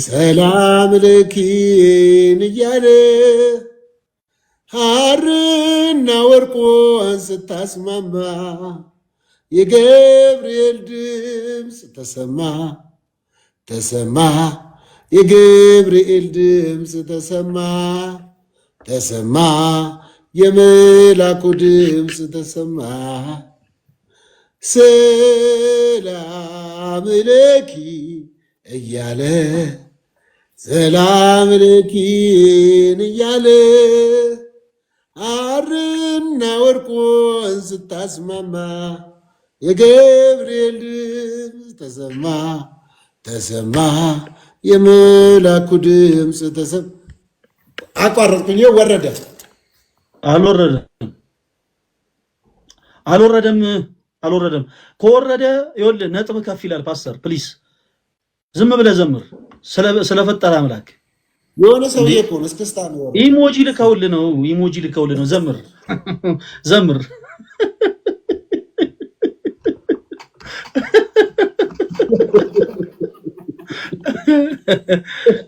ሰላም ለኪን እያለ ሐርና ወርቁን ስታስማማ የገብርኤል ድምፅ ተሰማ ተሰማ የገብርኤል ድምፅ ተሰማ ተሰማ የመላኩ ድምፅ ተሰማ ሰላም ለኪ እያለ ሰላም ለኪን እያለ ሐርና ወርቁን ስታስማማ የገብርኤል ድምፅ ተሰማ ተሰማ የመላኩ ድምፅ ተሰማ። አቋረጥኩኝ። ወረደ አልወረደም። ከወረደ ይኸውልህ ነጥብ ከፍ ይላል። ፓስተር ፕሊስ ዝም ብለህ ዘምር። ስለፈጠረ አምላክ የሆነ ሰውዬ እኮ ነው እስክስታ ነው። ኢሞጂ ልከውልህ ነው። ዘምር ዘምር።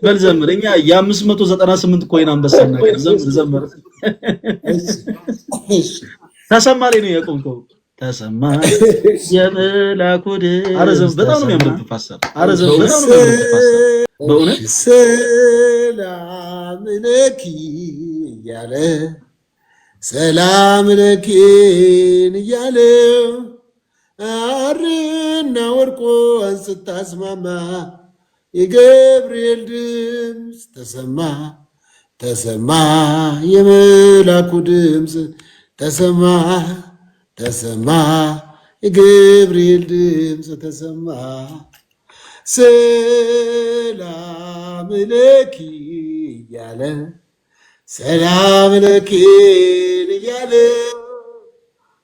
በል ዘምር። እኛ የ598 ኮይን አንበሳ ነገር ዘምር። ተሰማ ላይ ነው የቆምከው። ተሰማ የመላኩ ድምፅ። በጣም ነው የሚያምርብህ ፓስተር። በእውነት ሰላም ለኪ እያለ ሰላም ለኪን እያለ ሐርና ወርቁን ስታስማማ የገብርኤል ድምፅ ተሰማ ተሰማ የመላኩ ድምፅ ተሰማ ተሰማ የገብርኤል ድምፅ ተሰማ ሰላም ለኪ እያለ ሰላም ለኪን እያለ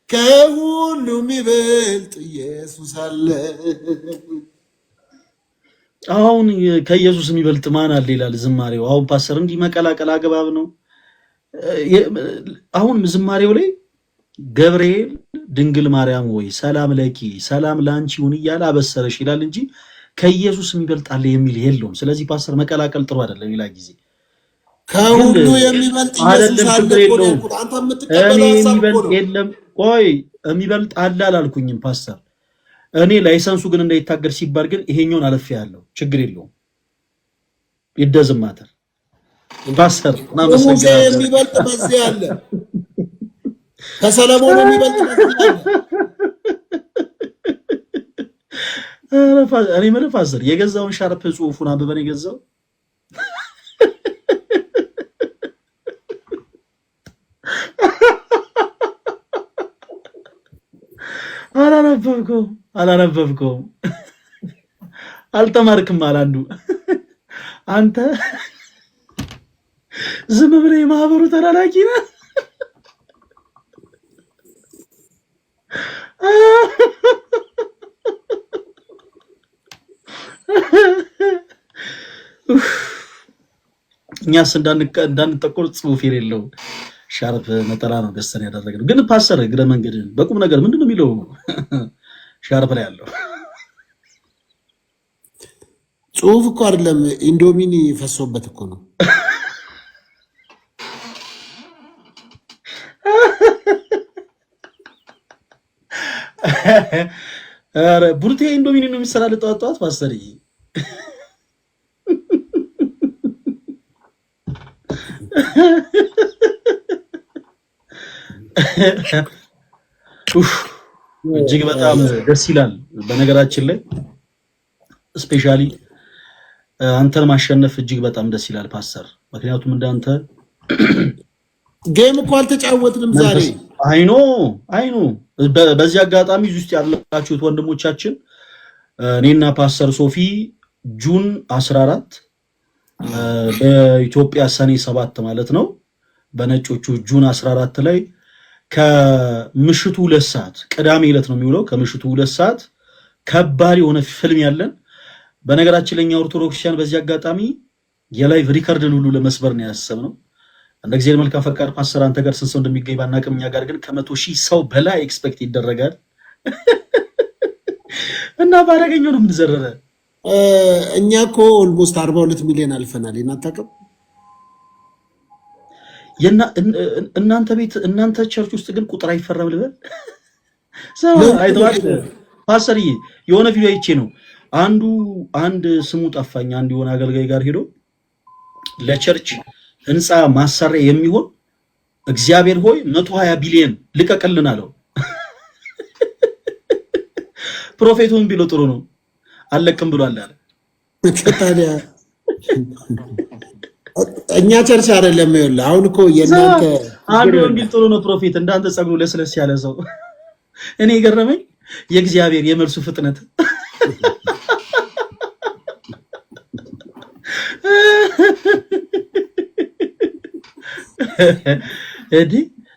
ከሁሉም ይበልጥ ኢየሱስ አለ። አሁን ከኢየሱስ የሚበልጥ ማን አለ ይላል ዝማሬው። አሁን ፓስተር እንዲህ መቀላቀል አግባብ ነው? አሁን ዝማሬው ላይ ገብርኤል ድንግል ማርያም ወይ ሰላም ለኪ ሰላም ላንቺ ይሁን እያለ አበሰረሽ ይላል እንጂ ከኢየሱስ የሚበልጥ አለ የሚል የለውም። ስለዚህ ፓስተር መቀላቀል ጥሩ አይደለም። ሌላ ጊዜ ከሁሉ የሚበልጥ ኢየሱስ አለ እኮ ነው። አንተ የምትቀበለው ሐሳብ እኮ ነው። የለም ቆይ የሚበልጥ አለ አላልኩኝም ፓስተር። እኔ ላይሰንሱ ግን እንዳይታገድ ሲባል ግን ይሄኛውን አለፍ ያለው ችግር የለውም። ይደዝማተር ፓስተር ሙሴ የሚበልጥ በዚህ አለ፣ ከሰለሞን የሚበልጥ በዚህ አለ። እኔ ማለት ፓስተር የገዛውን ሻርፕ ጽሑፉን አንብበን የገዛው አላነበብከውም፣ አልተማርክም አላንዱ። አንተ ዝም ብለህ የማህበሩ ተላላኪ ነህ። እኛስ እንዳንጠቆር ጽሑፍ የሌለው ሻርፕ ነጠላ ነው ገዝተን ያደረግነው። ግን ፓስተር እግረ መንገድን በቁም ነገር ምንድን ነው የሚለው ሻርፕ ላይ ያለው ጽሑፍ እኮ አይደለም፣ ኢንዶሚኒ ፈሶበት እኮ ነው። ኧረ ቡርቴ ኢንዶሚኒ ነው የሚሰራል ጠዋት ጠዋት ፓስተር። እጅግ በጣም ደስ ይላል። በነገራችን ላይ ስፔሻሊ አንተን ማሸነፍ እጅግ በጣም ደስ ይላል ፓስተር። ምክንያቱም እንዳንተ ጌም እኮ አልተጫወትንም ዛሬ። አይኖ በዚህ አጋጣሚ ውስጥ ያላችሁት ወንድሞቻችን እኔና ፓስተር ሶፊ ጁን 14 በኢትዮጵያ ሰኔ 7 ማለት ነው፣ በነጮቹ ጁን 14 ላይ ከምሽቱ 2 ሰዓት ቅዳሜ ዕለት ነው የሚውለው። ከምሽቱ 2 ሰዓት ከባድ የሆነ ፊልም ያለን። በነገራችን ለኛ ኦርቶዶክሲያን በዚህ አጋጣሚ የላይቭ ሪከርድን ሁሉ ለመስበር ነው ያሰብነው። እንደ እግዚአብሔር መልካም ፈቃድ ፓስተር አንተ ጋር ስንት ሰው እንደሚገኝ ባናቅም እኛ ጋር ግን ከ100,000 ሰው በላይ ኤክስፔክት ይደረጋል እና ባረገኘው ነው የምንዘረረ። እኛ እኮ ኦልሞስት 42 ሚሊዮን አልፈናል። ይናታቀም እናንተ ቤት እናንተ ቸርች ውስጥ ግን ቁጥር አይፈረም ልበል። አይተዋል ፓስተርዬ፣ የሆነ ቪዲዮ አይቼ ነው አንድ ስሙ ጠፋኝ፣ አንድ የሆነ አገልጋይ ጋር ሄዶ ለቸርች ህንፃ ማሰሪያ የሚሆን እግዚአብሔር ሆይ 120 ቢሊዮን ልቀቅልን አለው። ፕሮፌቱን ቢሎ ጥሩ ነው አለቅም ብሏል አለ። ታዲያ እኛ ቸርች አይደለም ይኸውልህ። አሁን እኮ የእናንተ አንዱ ወንጌል ጥሩ ነው ፕሮፌት እንዳንተ ጸጉሩ ለስለስ ያለ ሰው። እኔ የገረመኝ የእግዚአብሔር የመልሱ ፍጥነት። እዲ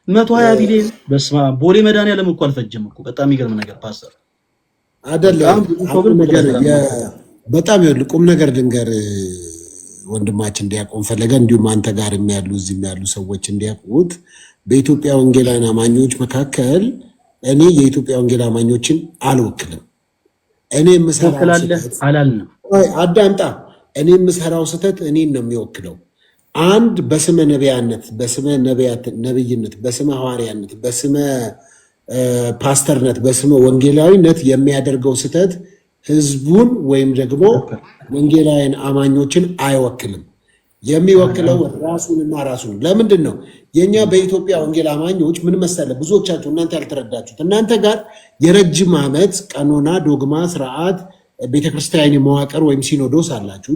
120 ቢሊዮን በስማ ቦሌ መድኃኒዓለም እኮ አልፈጀም እኮ። በጣም የሚገርም ነገር ፓስተር አይደለም። በጣም ይኸውልህ ቁም ነገር ልንገር ወንድማችን እንዲያቆም ፈለገ፣ እንዲሁም አንተ ጋር የሚያሉ እዚህ የሚያሉ ሰዎች እንዲያውቁት በኢትዮጵያ ወንጌላውያን አማኞች መካከል እኔ የኢትዮጵያ ወንጌል አማኞችን አልወክልም። እኔ የምሰራው አላልንም። አዳምጣ። እኔ የምሰራው ስህተት እኔን ነው የሚወክለው። አንድ በስመ ነቢያነት፣ በስመ ነብይነት፣ በስመ ሐዋርያነት፣ በስመ ፓስተርነት፣ በስመ ወንጌላዊነት የሚያደርገው ስህተት ህዝቡን ወይም ደግሞ ወንጌላውያን አማኞችን አይወክልም። የሚወክለው ራሱንና ራሱን። ለምንድን ነው የኛ በኢትዮጵያ ወንጌል አማኞች ምን መሰለ፣ ብዙዎቻችሁ እናንተ ያልተረዳችሁት፣ እናንተ ጋር የረጅም ዓመት ቀኖና፣ ዶግማ፣ ስርዓት ቤተክርስቲያን መዋቅር ወይም ሲኖዶስ አላችሁ።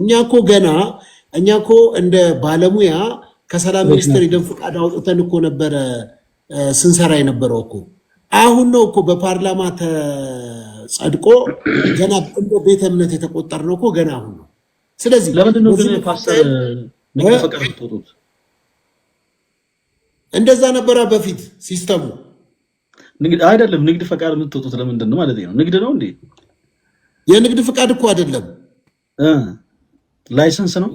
እኛ እኮ እንደ ባለሙያ ከሰላም ሚኒስቴር የደም ፈቃድ አውጥተን እኮ ነበረ ስንሰራ የነበረው እኮ። አሁን ነው እኮ በፓርላማ ተጸድቆ ገና እንደ ቤተ እምነት የተቆጠርነው እኮ ገና አሁን ነው። ስለዚህ ለምንድን ነው ግን ፓስተር ንግድ ፈቃድ የምትወጡት? እንደዛ ነበረ በፊት ሲስተሙ። አይደለም ንግድ ፈቃድ የምትወጡት ለምንድን ነው ማለት ነው? ንግድ ነው እንዴ? የንግድ ፈቃድ እኮ አይደለም፣ ላይሰንስ ነው።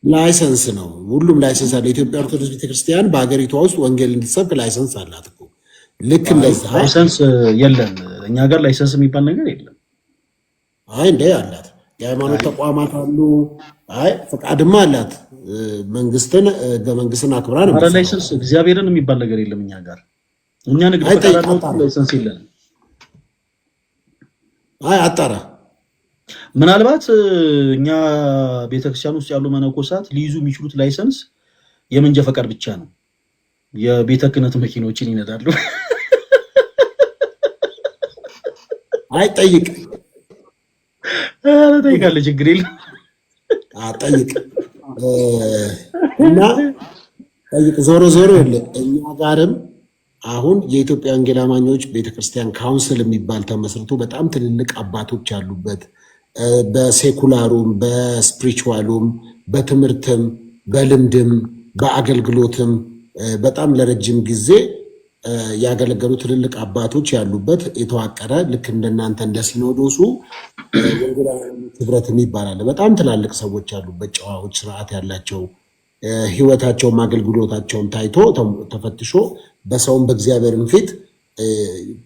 ላይሰንስ ነው። ሁሉም ላይሰንስ አለ። ኢትዮጵያ ኦርቶዶክስ ቤተክርስቲያን በሀገሪቷ ውስጥ ወንጌል እንድትሰብክ ላይሰንስ አላት እኮ። ልክ እንደዛ ላይሰንስ የለም እኛ ጋር ላይሰንስ የሚባል ነገር የለም። አይ እንዴ አላት። የሃይማኖት ተቋማት አሉ። አይ ፈቃድማ አላት። መንግስትን አክብራ ነው። አረ ላይሰንስ እግዚአብሔርን የሚባል ነገር የለም እኛ ጋር። እኛ ንግድ ፈቃድ አለው፣ ላይሰንስ የለም። አይ አጣራ። ምናልባት እኛ ቤተክርስቲያን ውስጥ ያሉ መነኮሳት ሊይዙ የሚችሉት ላይሰንስ የመንጃ ፈቃድ ብቻ ነው። የቤተ ክህነት መኪኖችን ይነዳሉ። አይ ጠይቅ ጠይቃለህ፣ ችግር የለም ጠይቅ እና ጠይቅ። ዞሮ እኛ ጋርም አሁን የኢትዮጵያ ወንጌል አማኞች ቤተክርስቲያን ካውንስል የሚባል ተመስርቶ በጣም ትልልቅ አባቶች ያሉበት በሴኩላሩም በስፒሪቹዋሉም በትምህርትም በልምድም በአገልግሎትም በጣም ለረጅም ጊዜ ያገለገሉ ትልልቅ አባቶች ያሉበት የተዋቀረ ልክ እንደናንተ እንደ ሲኖዶሱ ህብረት ይባላል። በጣም ትላልቅ ሰዎች ያሉበት ጨዋዎች፣ ስርዓት ያላቸው ህይወታቸውም አገልግሎታቸውም ታይቶ ተፈትሾ በሰውም በእግዚአብሔርም ፊት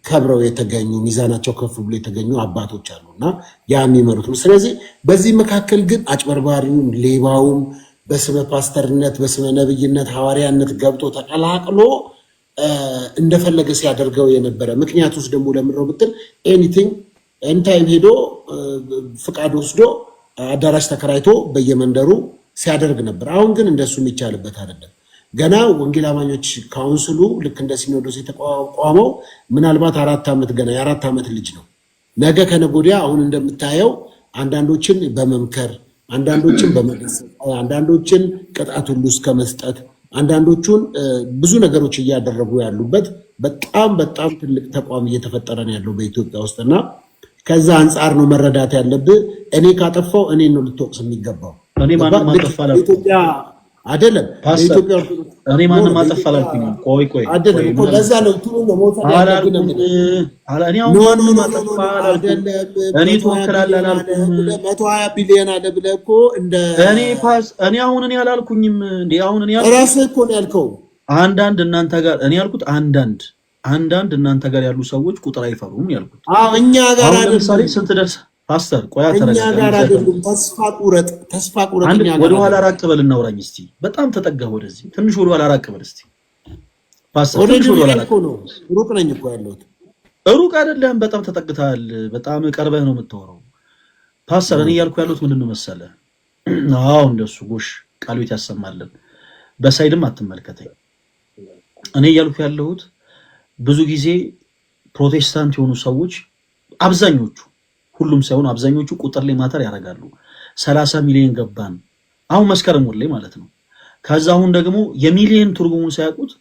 ከብረው የተገኙ ሚዛናቸው ከፍ ብሎ የተገኙ አባቶች አሉና ያ የሚመሩት ነው። ስለዚህ በዚህ መካከል ግን አጭበርባሪውም ሌባውም በስመ ፓስተርነት በስመ ነብይነት ሐዋርያነት ገብቶ ተቀላቅሎ እንደፈለገ ሲያደርገው የነበረ ምክንያት ውስጥ ደግሞ ለምንድነው ብትል ኤኒታይም ሄዶ ፍቃድ ወስዶ አዳራሽ ተከራይቶ በየመንደሩ ሲያደርግ ነበር። አሁን ግን እንደሱ የሚቻልበት አይደለም። ገና ወንጌል አማኞች ካውንስሉ ልክ እንደ ሲኖዶስ የተቋቋመው ምናልባት 4 ዓመት ገና የ4 ዓመት ልጅ ነው። ነገ ከነገ ወዲያ አሁን እንደምታየው አንዳንዶችን በመምከር አንዳንዶችን በመገሰጽ አንዳንዶችን ቅጣት ሁሉ እስከ መስጠት አንዳንዶቹን ብዙ ነገሮች እያደረጉ ያሉበት በጣም ትልቅ ተቋም እየተፈጠረ ነው ያለው በኢትዮጵያ ውስጥና ከዛ አንጻር ነው መረዳት ያለብህ። እኔ ካጠፋው እኔ ነው ልትወቅስ የሚገባው። እኔ ማንም አጠፋላ ኢትዮጵያ አይደለም ኢትዮጵያ እኔ ማንም አጠፋላ አልኩኝ። ቆይ አይደለም እኮ ለዛ ነው ትሩ ነው ሞታ ያደረግን ነው። እኔ አሁን ማንም አጠፋላ አይደለም። እኔ ተወከላላ አላልኩም። 120 ቢሊዮን አለ ብለህ እኮ እንደ እኔ አሁን እኔ አላልኩኝም እንዴ። አሁን እኔ ራስህ እኮ ነው ያልከው። አንዳንድ እናንተ ጋር እኔ ያልኩት አንዳንድ እናንተ ጋር ያሉ ሰዎች ቁጥር አይፈሩም ያልኩት። እኛ ጋር ለምሳሌ ስንት ደርስ ፓስተር ቆያ እኛ ጋር አይደለም። ተስፋ ቁረጥ እኛ ጋር ወደ ኋላ ራቅ በል እናውራኝ እስቲ። በጣም ተጠጋ ወደዚህ ትንሽ ወደ ኋላ ራቅ በል እስቲ ፓስተር። ትንሽ ወደ ኋላ ራቅ። ሩቅ ነኝ እኮ ያለሁት። ሩቅ አይደለም፣ በጣም ተጠግተሃል። በጣም ቀርበህ ነው የምታወራው ፓስተር። እኔ እያልኩ ያለሁት ምንድነው መሰለህ? አዎ እንደሱ ጎሽ ቃሉ ያሰማልን። በሳይድም አትመልከተኝ። እኔ እያልኩ ያለሁት ብዙ ጊዜ ፕሮቴስታንት የሆኑ ሰዎች አብዛኞቹ፣ ሁሉም ሳይሆን አብዛኞቹ ቁጥር ላይ ማተር ያደርጋሉ። 30 ሚሊዮን ገባን አሁን መስከረም ወር ላይ ማለት ነው። ከዛ አሁን ደግሞ የሚሊዮን ትርጉሙን ሳያውቁት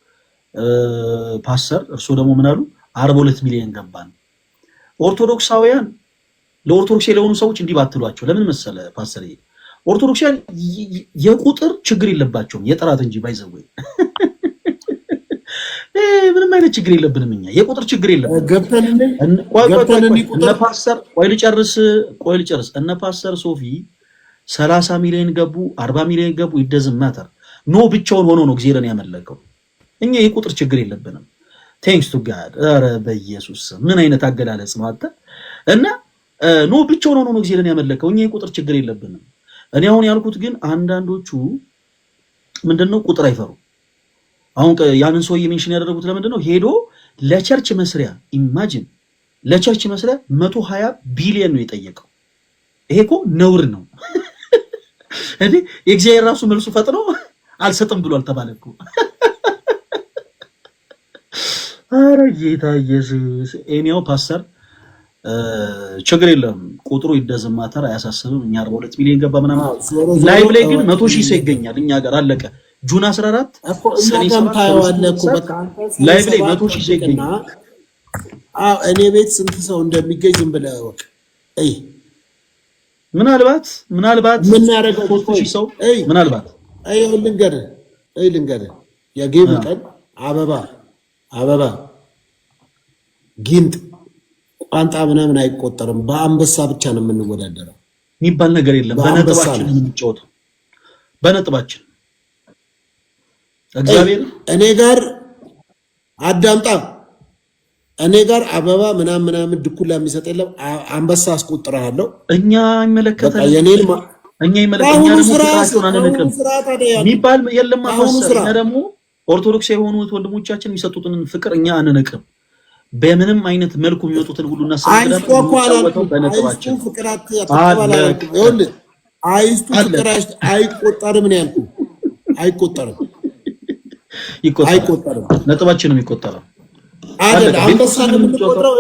ፓስተር እርስዎ ደግሞ ምን አሉ? 42 ሚሊዮን ገባን። ኦርቶዶክሳውያን ለኦርቶዶክስ ለሆኑ ሰዎች እንዲህ ባትሏቸው ለምን መሰለ ፓስተር? ኦርቶዶክሳውያን የቁጥር ችግር የለባቸውም የጥራት እንጂ ባይዘወይ ምንም አይነት ችግር የለብንም እኛ የቁጥር ችግር የለብንም። እነ ፓስተር ቆይ ልጨርስ እነ ፓስተር ሶፊ 30 ሚሊዮን ገቡ 40 ሚሊዮን ገቡ ይደዝም ማተር ኖ ብቻውን ሆኖ ነው እግዚአብሔርን ያመለከው። እኛ የቁጥር ችግር የለብንም። ቴንክስ ቱ ጋድ። ኧረ በኢየሱስ ምን አይነት አገላለጽ ነው አንተ! እና ኖ ብቻውን ሆኖ ነው እግዚአብሔርን ያመለከው። እኛ የቁጥር ችግር የለብንም። እኔ አሁን ያልኩት ግን አንዳንዶቹ ምንድነው ቁጥር አይፈሩ። አሁን ያንን ሰውዬ ሜንሽን ያደረጉት ለምንድን ነው? ሄዶ ለቸርች መስሪያ ኢማጂን ለቸርች መስሪያ 120 ቢሊዮን ነው የጠየቀው። ይሄ እኮ ነውር ነው እንዴ! የእግዚአብሔር ራሱ መልሱ ፈጥኖ አልሰጥም ብሏል ተባለ እኮ። ኧረ ጌታ ኢየሱስ። ኤኒያው ፓስተር ችግር የለም ቁጥሩ ይደዝማተር አያሳስብም። እኛ 42 ሚሊዮን ገባ ምናምን ላይቭ ላይ ግን 100,000 ሰው ይገኛል እኛ ጋር አለቀ። ጁን 14 ሰኔ 7 ላይቭ ላይ 100,000 ሰው ይገኛል። እኔ ቤት ስንት ሰው እንደሚገኝ ዝም ብለህ ወቅ አይ ምናልባት ምን ያደርገው 3,000 ሰው ምናልባት ልንገርህ የጌም ቀን አበባ ጊንጥ ቋንጣ ምናምን አይቆጠርም። በአንበሳ ብቻ ነው የምንወዳደረው የሚባል ነገር የለም። በነጥባችን ነው የምንጫወተው በነጥባችን። እግዚአብሔር እኔ ጋር አዳምጣ እኔ ጋር አበባ ምናምን ድኩላ የሚሰጥ የለም። አንበሳ አስቆጥራለሁ። እኛ ይመለከታል እኛ ይመለከታል የሚባል የለም። አፈሰና ደግሞ ኦርቶዶክስ የሆኑት ወንድሞቻችን የሚሰጡትን ፍቅር እኛ አንነቅም። በምንም አይነት መልኩ የሚወጡትን ሁሉ እናሰግዳለን። በነጥባችን አይቆጠርም ነው ያልኩህ። አይቆጠርም። ነጥባችን ነው የሚቆጠረው አይደል? አንበሳ ነው የምንቆጥረው።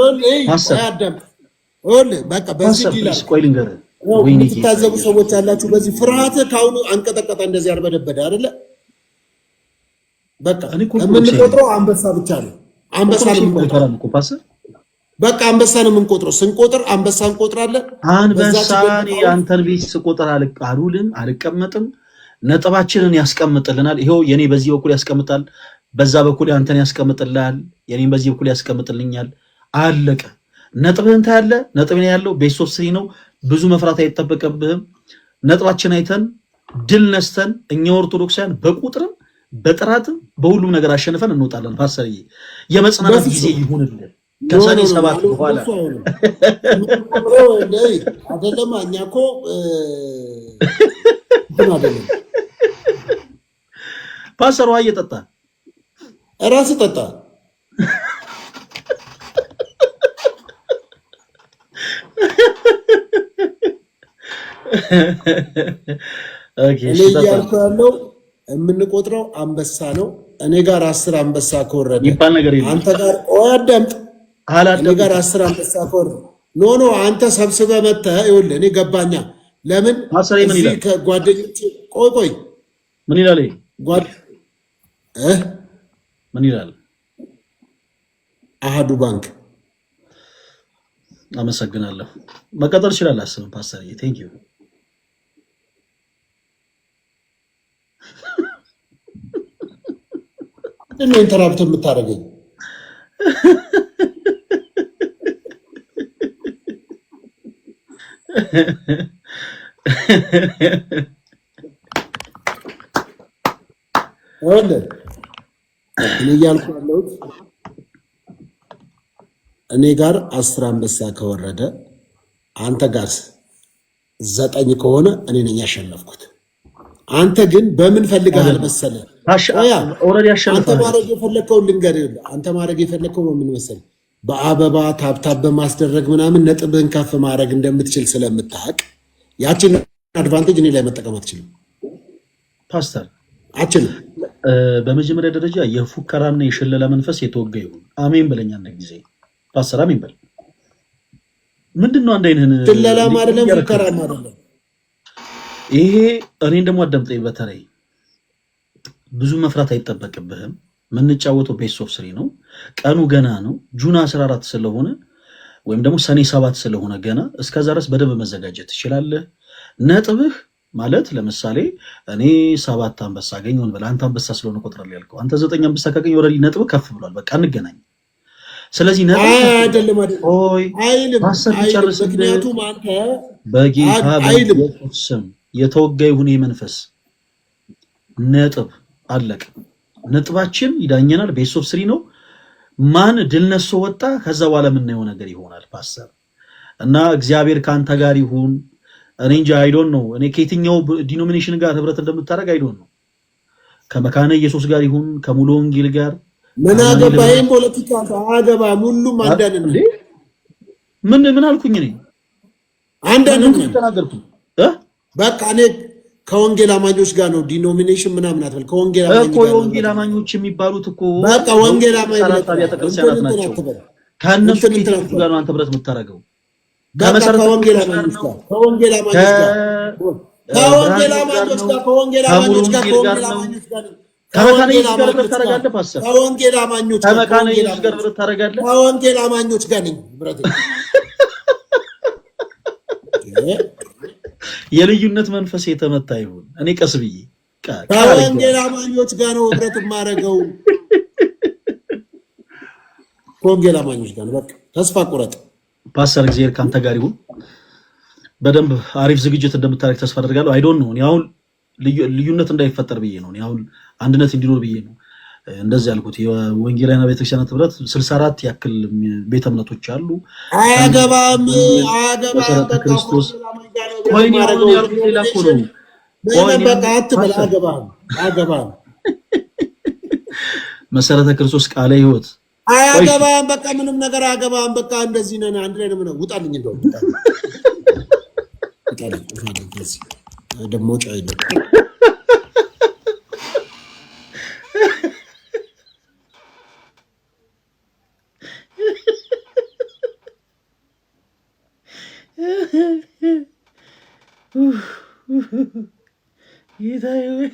በቃ በዚህ ይላል። ቆይ ልንገርህ፣ የምትታዘቡ ሰዎች አላችሁ። በዚህ ፍርሃት ካሁኑ አንቀጠቀጠ እንደዚህ አርበደበደ አይደለ? በቃ የምንቆጥረው አንበሳ ብቻ ነው። አንበሳ ነው የምንቆጥረው። በቃ አንበሳ ነው የምንቆጥረው። ስንቆጥር አንበሳ እንቆጥራለን። አንበሳን የአንተን ቤት ስቆጥር አልቀመጥም። ነጥባችንን ያስቀምጥልናል። ይሄው የኔ በዚህ በኩል ያስቀምጣል፣ በዛ በኩል አንተን ያስቀምጥልሃል፣ የኔን በዚህ በኩል ያስቀምጥልኛል። አለቀ። ነጥብህን ታያለህ። ነጥብን ያለው ቤት 3 ነው። ብዙ መፍራት አይጠበቅብህም። ነጥባችን አይተን ድል ነስተን እኛ ኦርቶዶክሳውያን በቁጥርም በጥራትም በሁሉም ነገር አሸንፈን እንወጣለን። ፓስተርዬ የመጽናናት ጊዜ ይሁንልን። ከሰኔ 7 በኋላ አይደለም። እኛ እኮ ፓስተር ውሃ እየጠጣ እራስህ ጠጣ። እኔ እያልኩ ያለው የምንቆጥረው አንበሳ ነው። እኔ ጋር 10 አንበሳ ከወረደ ይባል ነገር የለም። አንተ ጋር አዳምጥ። እኔ ጋር 10 አንበሳ ከወረደ ኖ አንተ ሰብስበህ መተህ ይኸውልህ። እኔ ገባኛ። ለምን እዚህ ከጓደኞቼ ቆይ ምን ይላል? ምን ይላል? አሃዱ ባንክ። አመሰግናለሁ። መቀጠል ይችላል። አስብ ፓስተር። ቴንክ ዩ። እኔ ኢንተራፕት የምታደርገኝ እኔ እያልኩ ያለሁት እኔ ጋር 10 አንበሳ ከወረደ አንተ ጋር 9 ከሆነ እኔ ነኝ ያሸነፍኩት። አንተ ግን በምን ፈልገሃል መሰለህ? ኦልሬዲ አንተ አሸንፈሃል። ማድረግ የፈለግከው ልንገርህ። አንተ ማድረግ የፈለግከው ምን መሰለህ? በአበባ ታብታብ በማስደረግ ምናምን ነጥብህን ከፍ ማድረግ እንደምትችል ስለምታውቅ ያችን አድቫንቴጅ እኔ ላይ መጠቀም አትችልም። ፓስተር አችልም። በመጀመሪያ ደረጃ የፉከራና የሽለላ መንፈስ የተወጋ ይሁን። አሜን በለኛ። አንድ ጊዜ ፓስተር አሜን በል። ምንድነው አንድ አይነን ሽለላም አይደለም ፉከራም አይደለም ይሄ። እኔን ደግሞ አዳምጠኝ። በተለይ ብዙ መፍራት አይጠበቅብህም። የምንጫወተው ቤስ ኦፍ 3 ነው። ቀኑ ገና ነው። ጁን 14 ስለሆነ ወይም ደግሞ ሰኔ 7 ስለሆነ ገና እስከዛ ድረስ በደንብ መዘጋጀት ትችላለህ። ነጥብህ ማለት ለምሳሌ እኔ 7 አንበሳ አገኘሁን ብለህ አንተ አንበሳ ስለሆነ ቆጥራለህ ያልከው አንተ 9 አንበሳ ካገኘህ ኦልሬዲ ነጥብህ ከፍ ብሏል። በቃ እንገናኝ። ስለዚህ ነጥብ አይደለም አይልም። ምክንያቱም አንተ በጌታ በኢየሱስ ስም የተወጋ ይሁን መንፈስ ነጥብ አለቅ። ነጥባችን ይዳኘናል። ቤስ ኦፍ 3 ነው። ማን ድል ነሶ ወጣ፣ ከዛ በኋላ የምናየው ነገር ይሆናል ፓስተር። እና እግዚአብሔር ከአንተ ጋር ይሁን። እኔ እንጂ አይዶን ነው እኔ ከየትኛው ዲኖሚኔሽን ጋር ህብረት እንደምታደርግ አይዶን ነው። ከመካነ ኢየሱስ ጋር ይሁን ከሙሉ ወንጌል ጋር ምን አገባኝ? ፖለቲካ አገባም። ሁሉም አንዳንድ ነው። ምን አልኩኝ? እኔ አንዳንድ ነው ተናገርኩ። በቃ እኔ ከወንጌል አማኞች ጋር ነው። ዲኖሚኔሽን ምናምን አትበል። ከወንጌል አማኞች ጋር ወንጌል አማኞች የሚባሉት እኮ በቃ ወንጌል አማኞች ናቸው። ከእነሱ ጋር ነው አንተ ብረት የምታደርገው። ከወንጌል አማኞች ጋር ከወንጌል አማኞች ጋር ከወንጌል አማኞች ጋር ከወንጌል አማኞች ጋር ከመካነ ኢየሱስ ጋር ብረት ታደርጋለህ ፓስተር። ከወንጌል አማኞች ጋር ከመካነ ኢየሱስ ጋር ብረት ታደርጋለህ። ከወንጌል አማኞች ጋር ነኝ ብረት የልዩነት መንፈስ የተመታ ይሁን። እኔ ቀስ ብዬ ከወንጌል አማኞች ጋር ነው ህብረት የማደርገው። ከወንጌል አማኞች ጋር ነው። በቃ ተስፋ ቁረጥ ፓስተር። እግዚአብሔር ካንተ ጋር ይሁን። በደንብ አሪፍ ዝግጅት እንደምታደርግ ተስፋ አደርጋለሁ። አይዶን ነው እኔ አሁን ልዩነት እንዳይፈጠር ብዬ ነው። እኔ አሁን አንድነት እንዲኖር ብዬ ነው እንደዚህ ያልኩት። የወንጌላውያን ቤተክርስቲያናት ህብረት 64 ያክል ቤተ እምነቶች አሉ። አያገባም ክርስቶስ ወይኔ አሁን ያልኩት ሌላ እኮ ነው። በቃ አትበል። አያገባም መሰረተ ክርስቶስ ቃለ ሕይወት አያገባም። በቃ ምንም ነገር አያገባም። በቃ እንደዚህ ነን። አንድ ላይ ነው። ውጣልኝ እንደው ውጣልኝ ደግሞ ጫይ ነው ጌታዬ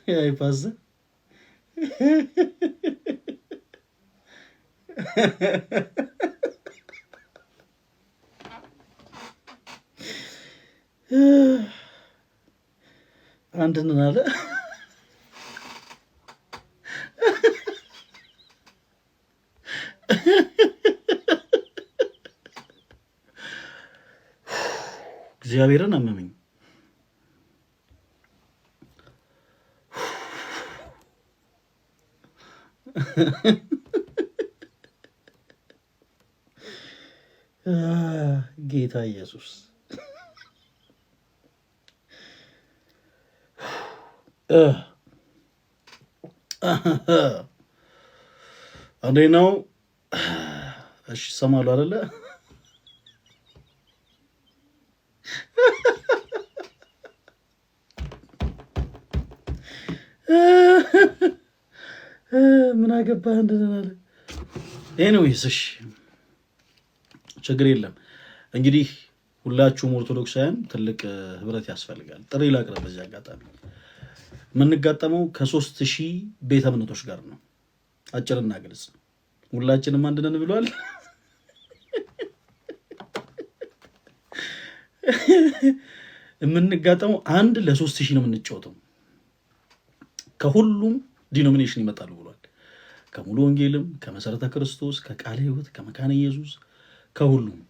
Aí passa. አንድ ነን አለ። እግዚአብሔርን አመመኝ። ጌታ ኢየሱስ እንዴት ነው? እሺ ሰማሉ አይደለ? ምን አገባህ እንደናለ። ኤኒዌይስ እሺ ችግር የለም። እንግዲህ ሁላችሁም ኦርቶዶክሳውያን ትልቅ ህብረት ያስፈልጋል። ጥሪ ላቅርብ በዚህ አጋጣሚ የምንጋጠመው ከ3000 ቤተ እምነቶች ጋር ነው። አጭርና ግልጽ ሁላችንም አንድ ነን ብሏል። የምንጋጠመው አንድ ለ3000 ነው የምንጫወተው። ከሁሉም ዲኖሚኔሽን ይመጣሉ ብሏል። ከሙሉ ወንጌልም፣ ከመሰረተ ክርስቶስ፣ ከቃለ ሕይወት፣ ከመካነ ኢየሱስ፣ ከሁሉም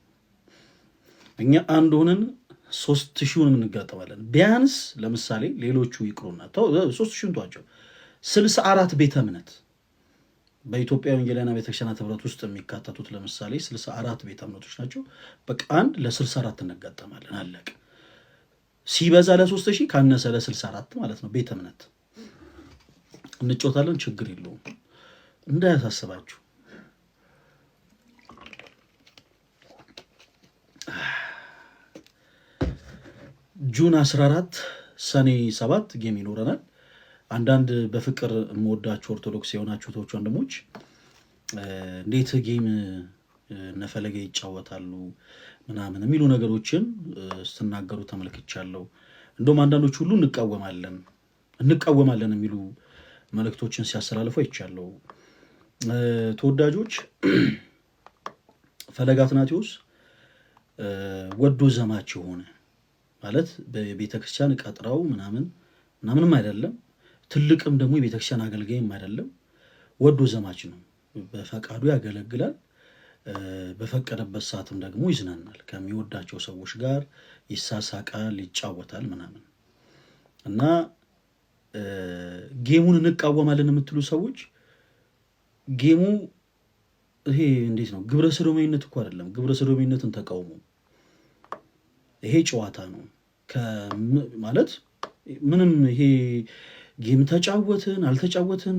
እኛ አንድ ሆነን 3000ን እንጋጠማለን። ቢያንስ ለምሳሌ ሌሎቹ ይቅሩና 3000ን ተዋቸው 64 ቤተ እምነት በኢትዮጵያ ወንጌላውያን ቤተክርስቲያናት ህብረት ውስጥ የሚካተቱት ለምሳሌ 64 ቤተ እምነቶች ናቸው። በቃ አንድ ለ64 እንጋጠማለን። አለቅ ሲበዛ ለ3000 ካነሰ ለ64 ማለት ነው ቤተ እምነት እንጮታለን። ችግር የለውም እንዳያሳስባችሁ። ጁን 14 ሰኔ 7 ጌም ይኖረናል። አንዳንድ በፍቅር የምወዳችሁ ኦርቶዶክስ የሆናችሁ እህቶች ወንድሞች እንዴት ጌም ነፈለገ ይጫወታሉ ምናምን የሚሉ ነገሮችን ስትናገሩ ተመልክቻለሁ። እንደውም አንዳንዶች ሁሉ እንቃወማለን የሚሉ መልእክቶችን ሲያስተላልፉ አይቻለሁ። ተወዳጆች ፈለገ አትናቴዎስ ወዶ ዘማች የሆነ ማለት በቤተክርስቲያን ቀጥራው ምናምንም አይደለም። ትልቅም ደግሞ የቤተክርስቲያን አገልጋይም አይደለም። ወዶ ዘማች ነው። በፈቃዱ ያገለግላል። በፈቀደበት ሰዓትም ደግሞ ይዝናናል። ከሚወዳቸው ሰዎች ጋር ይሳሳቃል፣ ይጫወታል ምናምን እና ጌሙን እንቃወማለን የምትሉ ሰዎች ጌሙ ይሄ እንዴት ነው? ግብረ ሰዶማዊነት እኮ አይደለም። ግብረ ሰዶማዊነትን ተቃውሞ ይሄ ጨዋታ ነው ማለት ምንም ይሄ ጌም ተጫወትን አልተጫወትን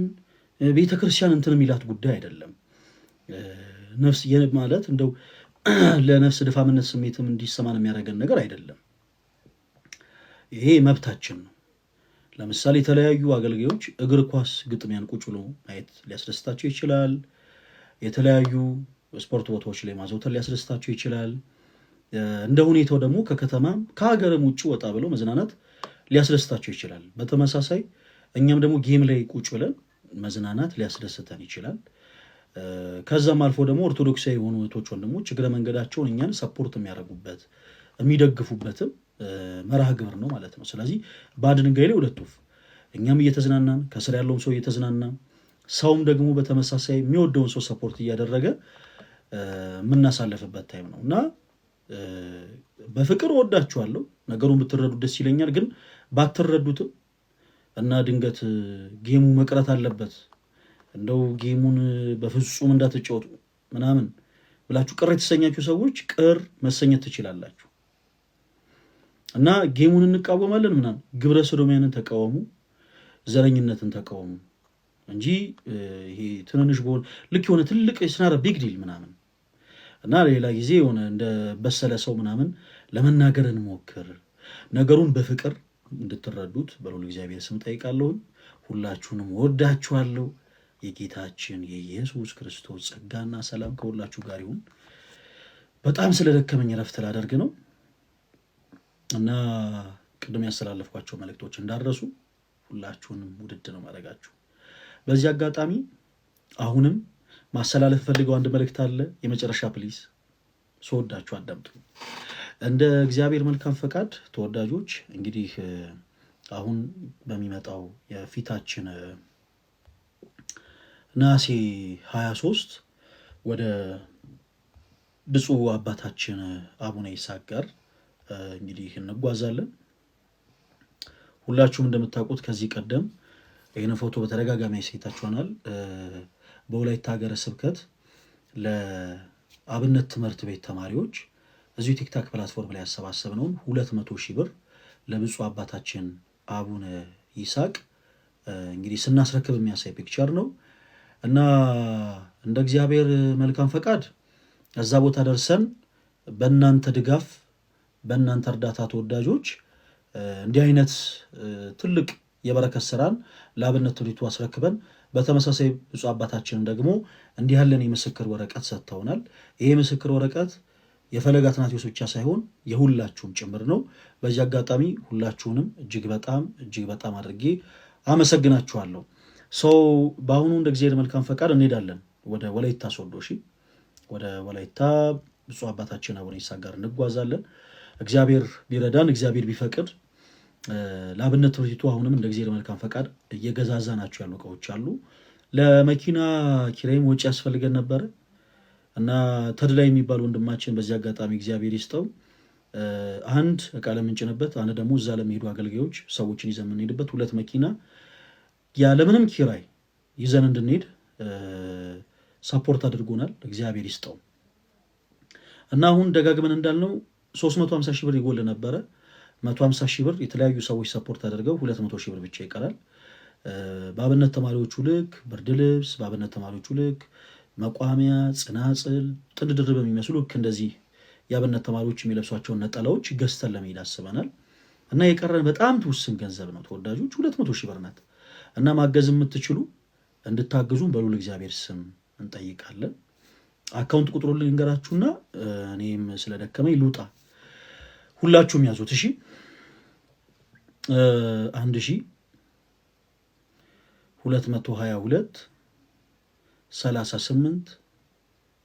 ቤተክርስቲያን እንትን የሚላት ጉዳይ አይደለም። ነፍስ ማለት እንደው ለነፍስ ድፋምነት ስሜትም እንዲሰማን የሚያደርገን ነገር አይደለም። ይሄ መብታችን ነው። ለምሳሌ የተለያዩ አገልጋዮች እግር ኳስ ግጥሚያን ቁጭ ብሎ ማየት ሊያስደስታቸው ይችላል። የተለያዩ ስፖርት ቦታዎች ላይ ማዘውተር ሊያስደስታቸው ይችላል። እንደ ሁኔታው ደግሞ ከከተማም ከሀገርም ውጭ ወጣ ብለው መዝናናት ሊያስደስታቸው ይችላል። በተመሳሳይ እኛም ደግሞ ጌም ላይ ቁጭ ብለን መዝናናት ሊያስደስተን ይችላል። ከዛም አልፎ ደግሞ ኦርቶዶክሳዊ የሆኑ እህቶች ወንድሞች እግረ መንገዳቸውን እኛን ሰፖርት የሚያደርጉበት የሚደግፉበትም መርሃ ግብር ነው ማለት ነው። ስለዚህ በአንድ ድንጋይ ላይ ሁለት ወፍ፣ እኛም እየተዝናናን ከስር ያለውም ሰው እየተዝናና ሰውም ደግሞ በተመሳሳይ የሚወደውን ሰው ሰፖርት እያደረገ የምናሳልፍበት ታይም ነው እና በፍቅር ወዳችኋለሁ። ነገሩን ብትረዱት ደስ ይለኛል። ግን ባትረዱትም እና ድንገት ጌሙ መቅረት አለበት እንደው ጌሙን በፍጹም እንዳትጫወቱ ምናምን ብላችሁ ቅር የተሰኛችሁ ሰዎች ቅር መሰኘት ትችላላችሁ። እና ጌሙን እንቃወማለን ምናምን ግብረ ሰዶማውያንን ተቃወሙ፣ ዘረኝነትን ተቃወሙ እንጂ ይሄ ትንንሽ በሆነ ልክ የሆነ ትልቅ ስናረ ቢግ ዲል ምናምን እና ሌላ ጊዜ የሆነ እንደ በሰለ ሰው ምናምን ለመናገር እንሞክር። ነገሩን በፍቅር እንድትረዱት በልዑል እግዚአብሔር ስም ጠይቃለሁ። ሁላችሁንም ወዳችኋለሁ። የጌታችን የኢየሱስ ክርስቶስ ጸጋና ሰላም ከሁላችሁ ጋር ይሁን። በጣም ስለደከመኝ ረፍት ላደርግ ነው እና ቅድም ያስተላለፍኳቸው መልእክቶች እንዳረሱ ሁላችሁንም ውድድ ነው ማድረጋችሁ። በዚህ አጋጣሚ አሁንም ማስተላለፍ ፈልገው አንድ መልእክት አለ። የመጨረሻ ፕሊዝ ስወዳችሁ አዳምጡ። እንደ እግዚአብሔር መልካም ፈቃድ ተወዳጆች እንግዲህ አሁን በሚመጣው የፊታችን ነሐሴ 23 ወደ ብፁዕ አባታችን አቡነ ይስሐቅ ጋር እንግዲህ እንጓዛለን። ሁላችሁም እንደምታውቁት ከዚህ ቀደም ይህን ፎቶ በተደጋጋሚ ያሳይታችኋል። በወላይታ ሀገረ ስብከት ለአብነት ትምህርት ቤት ተማሪዎች እዚሁ ቲክታክ ፕላትፎርም ላይ ያሰባሰብነውን 200,000 ብር ለብፁዕ አባታችን አቡነ ይስሐቅ እንግዲህ ስናስረክብ የሚያሳይ ፒክቸር ነው እና እንደ እግዚአብሔር መልካም ፈቃድ እዛ ቦታ ደርሰን በእናንተ ድጋፍ በእናንተ እርዳታ ተወዳጆች እንዲህ አይነት ትልቅ የበረከት ስራን ለአብነት ትምህርቱ አስረክበን በተመሳሳይ ብፁዕ አባታችንም ደግሞ እንዲህ ያለን የምስክር ወረቀት ሰጥተውናል። ይሄ ምስክር ወረቀት የፈለገ አትናቴዎስ ብቻ ሳይሆን የሁላችሁም ጭምር ነው። በዚህ አጋጣሚ ሁላችሁንም እጅግ በጣም አድርጌ አመሰግናችኋለሁ። ሰው በአሁኑ እንደ እግዚአብሔር መልካም ፈቃድ እንሄዳለን ወደ ወላይታ ሶዶ። እሺ፣ ወደ ወላይታ ብፁዕ አባታችን አቡነ ይስሐቅ ጋር እንጓዛለን። እግዚአብሔር ቢረዳን፣ እግዚአብሔር ቢፈቅድ ለአብነት ትምህርት ቤቱ አሁንም እንደ እግዚአብሔር መልካም ፈቃድ እየገዛዛ ናቸው ያሉ እቃዎች አሉ። ለመኪና ኪራይም ወጪ ያስፈልገን ነበረ እና ተድላ የሚባል ወንድማችን በዚህ አጋጣሚ እግዚአብሔር ይስጠው አንድ እቃ ለምንጭንበት፣ አንድ ደግሞ እዛ ለሚሄዱ አገልጋዮች ሰዎችን ይዘን የምንሄድበት 2 መኪና ያለምንም ኪራይ ይዘን እንድንሄድ ሳፖርት አድርጎናል። እግዚአብሔር ይስጠው እና አሁን ደጋግመን እንዳልነው 350 ሺህ ብር ይጎል ነበረ። 150 ሺህ ብር የተለያዩ ሰዎች ሰፖርት አድርገው 200 ሺህ ብር ብቻ ይቀራል። በአብነት ተማሪዎቹ ልክ ብርድ ልብስ፣ በአብነት ተማሪዎቹ ልክ መቋሚያ፣ ጽናጽል፣ ጥንድ ድርብ የሚመስሉ ልክ እንደዚህ የአብነት ተማሪዎች የሚለብሷቸውን ነጠላዎች ገዝተን ለመሄድ አስበናል እና የቀረን በጣም ትውስን ገንዘብ ነው ተወዳጆች፣ 200 ሺህ ብር ናት እና ማገዝ የምትችሉ እንድታግዙን በሉል እግዚአብሔር ስም እንጠይቃለን። አካውንት ቁጥሩ ልንገራችሁና እኔም ስለደከመኝ ልውጣ። ሁላችሁም ያዙት እሺ። 1222 38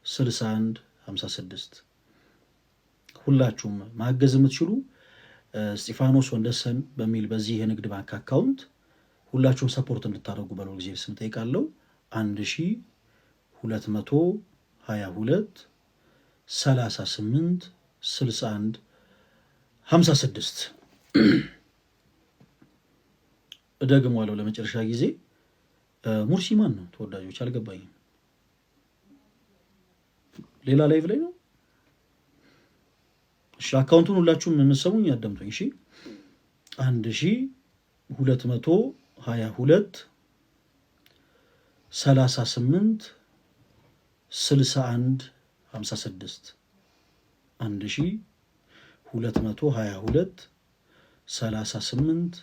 61 56 ሁላችሁም ማገዝ የምትችሉ እስጢፋኖስ ወንደሰን በሚል በዚህ የንግድ ባንክ አካውንት ሁላችሁም ሰፖርት እንድታደርጉ በለው ጊዜ ስም ጠይቃለሁ። 1222 38 61 56 እደግመዋለሁ ለመጨረሻ ጊዜ። ሙርሲ ማን ነው ተወዳጆች? አልገባኝም። ሌላ ላይቭ ላይ ነው። እሺ አካውንቱን ሁላችሁም የምትሰሙኝ ያዳምጡኝ። እሺ 1222 38 61 56 1222 38